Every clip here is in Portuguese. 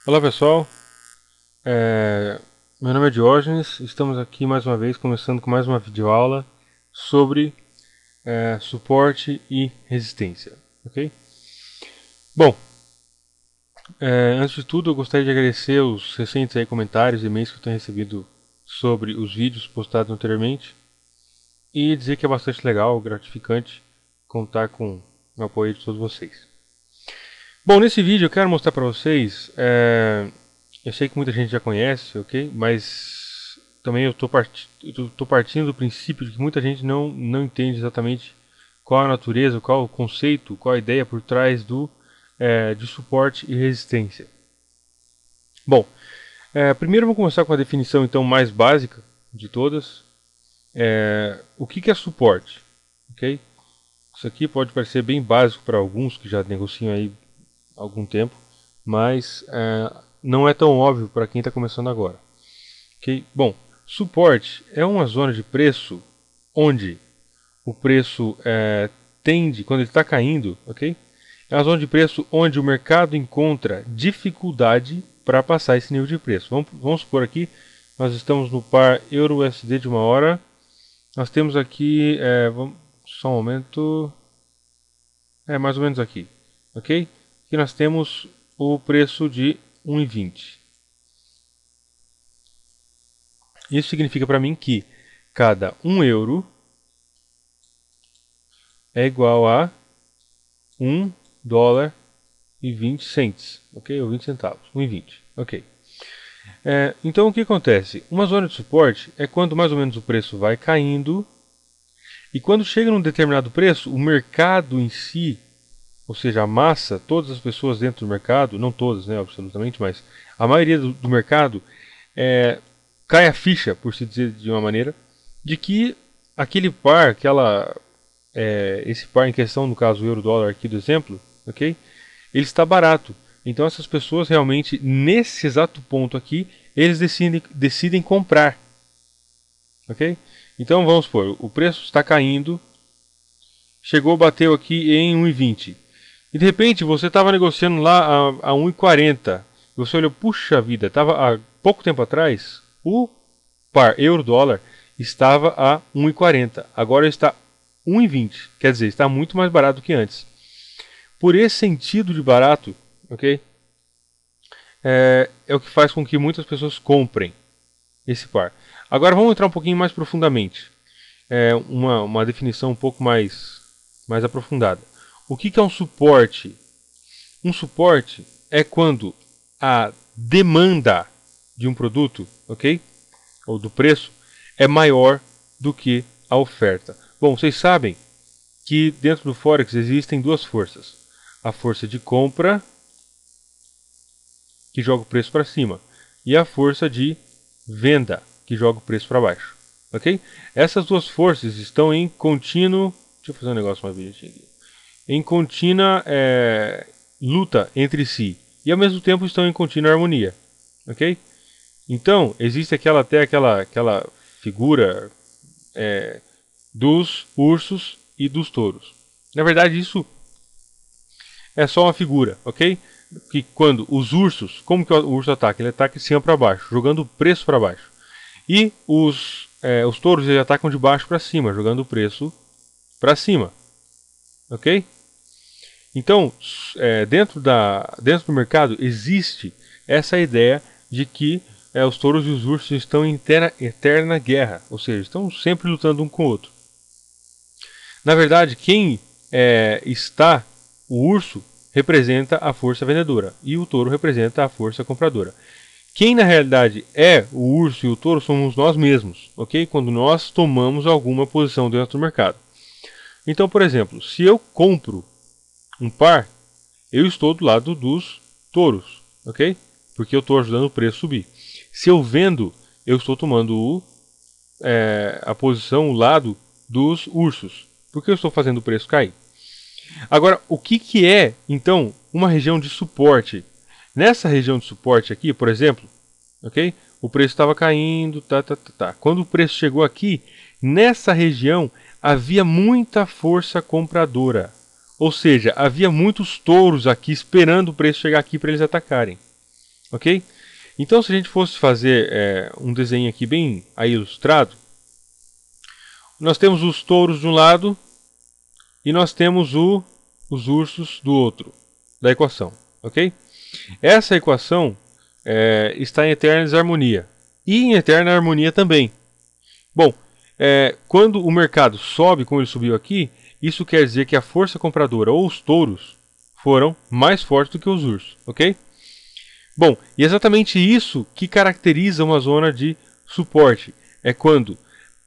Olá pessoal, meu nome é Diógenes, estamos aqui mais uma vez começando com mais uma videoaula sobre suporte e resistência, ok? Bom, antes de tudo eu gostaria de agradecer os recentes comentários e e-mails que eu tenho recebido sobre os vídeos postados anteriormente e dizer que é bastante legal, gratificante contar com o apoio de todos vocês. Bom, nesse vídeo eu quero mostrar para vocês, eu sei que muita gente já conhece, ok? Mas também eu estou partindo do princípio de que muita gente não entende exatamente qual a natureza, qual o conceito, qual a ideia por trás de suporte e resistência. Bom, primeiro vamos começar com a definição então mais básica de todas. O que é suporte? Ok? Isso aqui pode parecer bem básico para alguns que já negociam aí há algum tempo, mas não é tão óbvio para quem está começando agora. Okay? Bom, suporte é uma zona de preço onde o preço tende, quando ele está caindo, ok? É uma zona de preço onde o mercado encontra dificuldade para passar esse nível de preço. Vamos supor aqui, nós estamos no par Euro-USD de uma hora. Nós temos aqui, só um momento, mais ou menos aqui, ok? Aqui nós temos o preço de 1,20. Isso significa para mim que cada 1 euro é igual a 1 dólar e 20 cents, ok? Ou 20 centavos, 1,20, ok. Então o que acontece? Uma zona de suporte é quando mais ou menos o preço vai caindo e quando chega num determinado preço, o mercado em si, ou seja, a massa, todas as pessoas dentro do mercado, não todas, né, absolutamente, mas a maioria do mercado cai a ficha, por se dizer de uma maneira, de que aquele par, esse par em questão, no caso o euro-dólar aqui do exemplo, ok? Ele está barato. Então essas pessoas realmente, nesse exato ponto aqui, eles decidem comprar. Ok? Então vamos supor, o preço está caindo, bateu aqui em 1,20. E de repente você estava negociando lá a 1,40. Você olhou, puxa vida, estava há pouco tempo atrás, o par euro-dólar estava a 1,40. Agora está 1,20. Quer dizer, está muito mais barato que antes. Por esse sentido de barato, ok? É o que faz com que muitas pessoas comprem esse par. Agora vamos entrar um pouquinho mais profundamente. Uma definição um pouco mais aprofundada. O que é um suporte? Um suporte é quando a demanda de um produto, ok? Ou do preço, é maior do que a oferta. Bom, vocês sabem que dentro do Forex existem duas forças. A força de compra, que joga o preço para cima, e a força de venda, que joga o preço para baixo. Ok? Essas duas forças estão em contínuo... Deixa eu fazer um negócio mais bonitinho aqui. Em contínua luta entre si. E ao mesmo tempo estão em contínua harmonia. Ok? Então, existe aquela figura dos ursos e dos touros. Na verdade, isso é só uma figura, ok? Que quando os ursos, como que o urso ataca? Ele ataca de cima para baixo, jogando o preço para baixo. E os touros eles atacam de baixo para cima, jogando o preço para cima, ok? Então, dentro do mercado existe essa ideia de que os touros e os ursos estão em eterna guerra, ou seja, estão sempre lutando um com o outro. Na verdade, o urso representa a força vendedora e o touro representa a força compradora. Quem na realidade é o urso e o touro somos nós mesmos, ok? Quando nós tomamos alguma posição dentro do mercado. Então, por exemplo, se eu compro um par, eu estou do lado dos touros, ok? Porque eu estou ajudando o preço a subir. Se eu vendo, eu estou tomando a posição, o lado dos ursos, porque eu estou fazendo o preço cair. Agora, o que é, então, uma região de suporte? Nessa região de suporte aqui, por exemplo, ok? O preço estava caindo, Quando o preço chegou aqui, nessa região havia muita força compradora. Ou seja, havia muitos touros aqui esperando o preço chegar aqui para eles atacarem. ok? Então, se a gente fosse fazer um desenho aqui bem aí ilustrado, nós temos os touros de um lado e nós temos os ursos do outro, da equação, ok? Essa equação está em eterna desarmonia e em eterna harmonia também. Bom, quando o mercado sobe, como ele subiu aqui, isso quer dizer que a força compradora ou os touros foram mais fortes do que os ursos, ok? Bom, e exatamente isso que caracteriza uma zona de suporte. É quando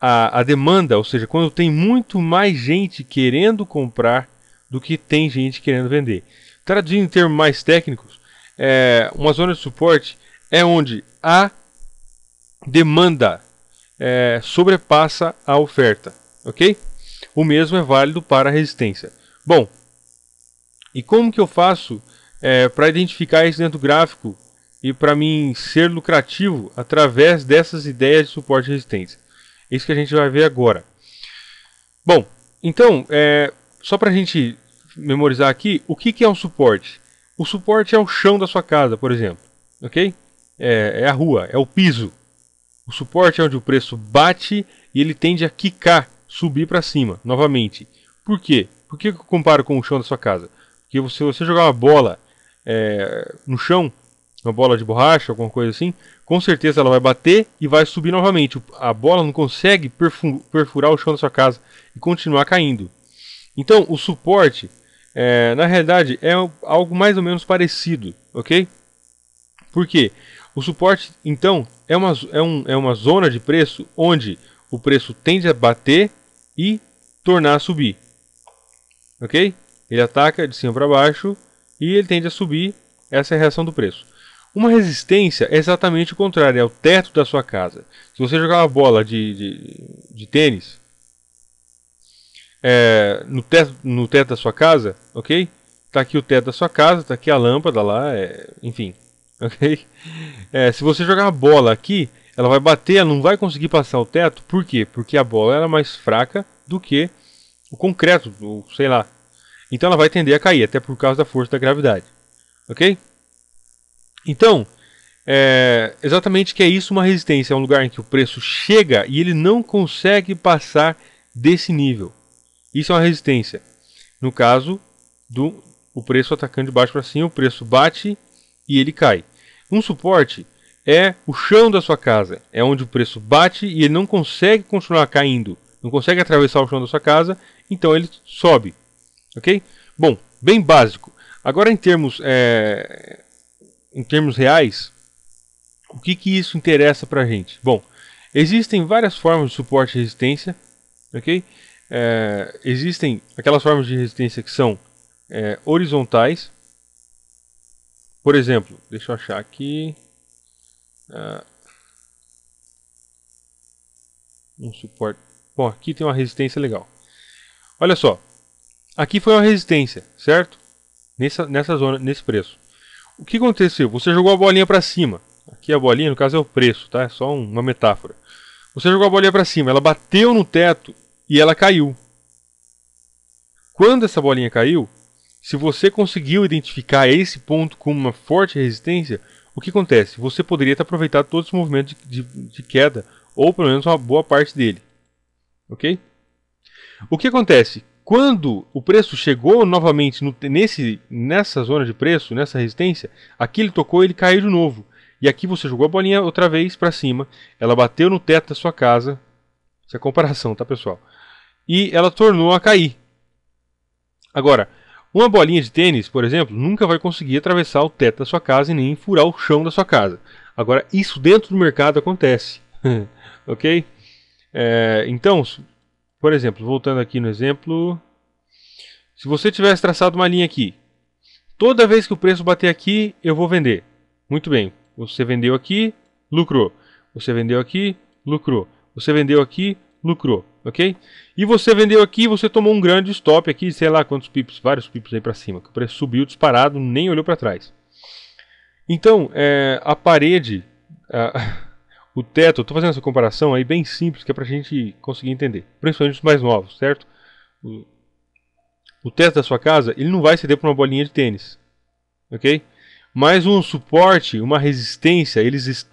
a demanda, ou seja, quando tem muito mais gente querendo comprar do que tem gente querendo vender. Traduzindo em termos mais técnicos, uma zona de suporte é onde a demanda sobrepassa a oferta, ok? O mesmo é válido para a resistência. Bom, e como que eu faço para identificar isso dentro do gráfico e para mim ser lucrativo através dessas ideias de suporte e resistência? Isso que a gente vai ver agora. Bom, então, só para a gente memorizar aqui, o que é um suporte? O suporte é o chão da sua casa, por exemplo, ok? É a rua, é o piso. O suporte é onde o preço bate e ele tende a quicar, subir para cima, novamente. Por quê? Por que eu comparo com o chão da sua casa? Porque se você jogar uma bola no chão, uma bola de borracha, alguma coisa assim, com certeza ela vai bater e vai subir novamente. A bola não consegue perfurar o chão da sua casa e continuar caindo. Então, o suporte, na realidade, é algo mais ou menos parecido, ok? Por quê? O suporte, então, é uma zona de preço onde o preço tende a bater e tornar a subir. Ok? Ele ataca de cima para baixo e ele tende a subir. Essa é a reação do preço. Uma resistência é exatamente o contrário, é o teto da sua casa. Se você jogar uma bola de tênis no teto da sua casa, ok? Está aqui o teto da sua casa, está aqui a lâmpada lá, enfim. Ok? Se você jogar uma bola aqui, ela vai bater, ela não vai conseguir passar o teto. Por quê? Porque a bola é mais fraca do que o concreto, sei lá. Então ela vai tender a cair, até por causa da força da gravidade. Ok? Então, exatamente que é isso uma resistência. É um lugar em que o preço chega e ele não consegue passar desse nível. Isso é uma resistência. No caso o preço atacando de baixo para cima, o preço bate e ele cai. Um suporte é o chão da sua casa, é onde o preço bate e ele não consegue continuar caindo, não consegue atravessar o chão da sua casa, então ele sobe, ok? Bom, bem básico. Agora em termos reais, o que isso interessa para a gente? Bom, existem várias formas de suporte e resistência, ok? Existem aquelas formas de resistência que são horizontais. Por exemplo, deixa eu achar aqui um suporte. Bom, aqui tem uma resistência legal. Olha só, aqui foi uma resistência, certo? Nessa zona, nesse preço. O que aconteceu? Você jogou a bolinha para cima. Aqui a bolinha, no caso, é o preço, tá? É só uma metáfora. Você jogou a bolinha para cima, ela bateu no teto e ela caiu. Quando essa bolinha caiu, se você conseguiu identificar esse ponto como uma forte resistência, o que acontece? Você poderia ter aproveitado todo esse movimento de queda, ou pelo menos uma boa parte dele. Ok? O que acontece? Quando o preço chegou novamente nessa zona de preço, nessa resistência, aqui ele tocou e ele caiu de novo. E aqui você jogou a bolinha outra vez para cima, ela bateu no teto da sua casa. Isso é comparação, tá, pessoal? E ela tornou a cair. Agora, uma bolinha de tênis, por exemplo, nunca vai conseguir atravessar o teto da sua casa e nem furar o chão da sua casa. Agora, isso dentro do mercado acontece. Ok? Então, por exemplo, voltando aqui no exemplo, se você tivesse traçado uma linha aqui, toda vez que o preço bater aqui, eu vou vender. Muito bem, você vendeu aqui, lucrou. Você vendeu aqui, lucrou. Você vendeu aqui, lucrou, ok? E você vendeu aqui, você tomou um grande stop aqui, sei lá quantos pips, vários pips aí para cima, que o preço subiu disparado, nem olhou para trás. Então, a parede, o teto, estou fazendo essa comparação aí bem simples, que é para a gente conseguir entender, principalmente os mais novos, certo? O teto da sua casa, ele não vai ceder para uma bolinha de tênis, ok? Mas um suporte, uma resistência, eles estão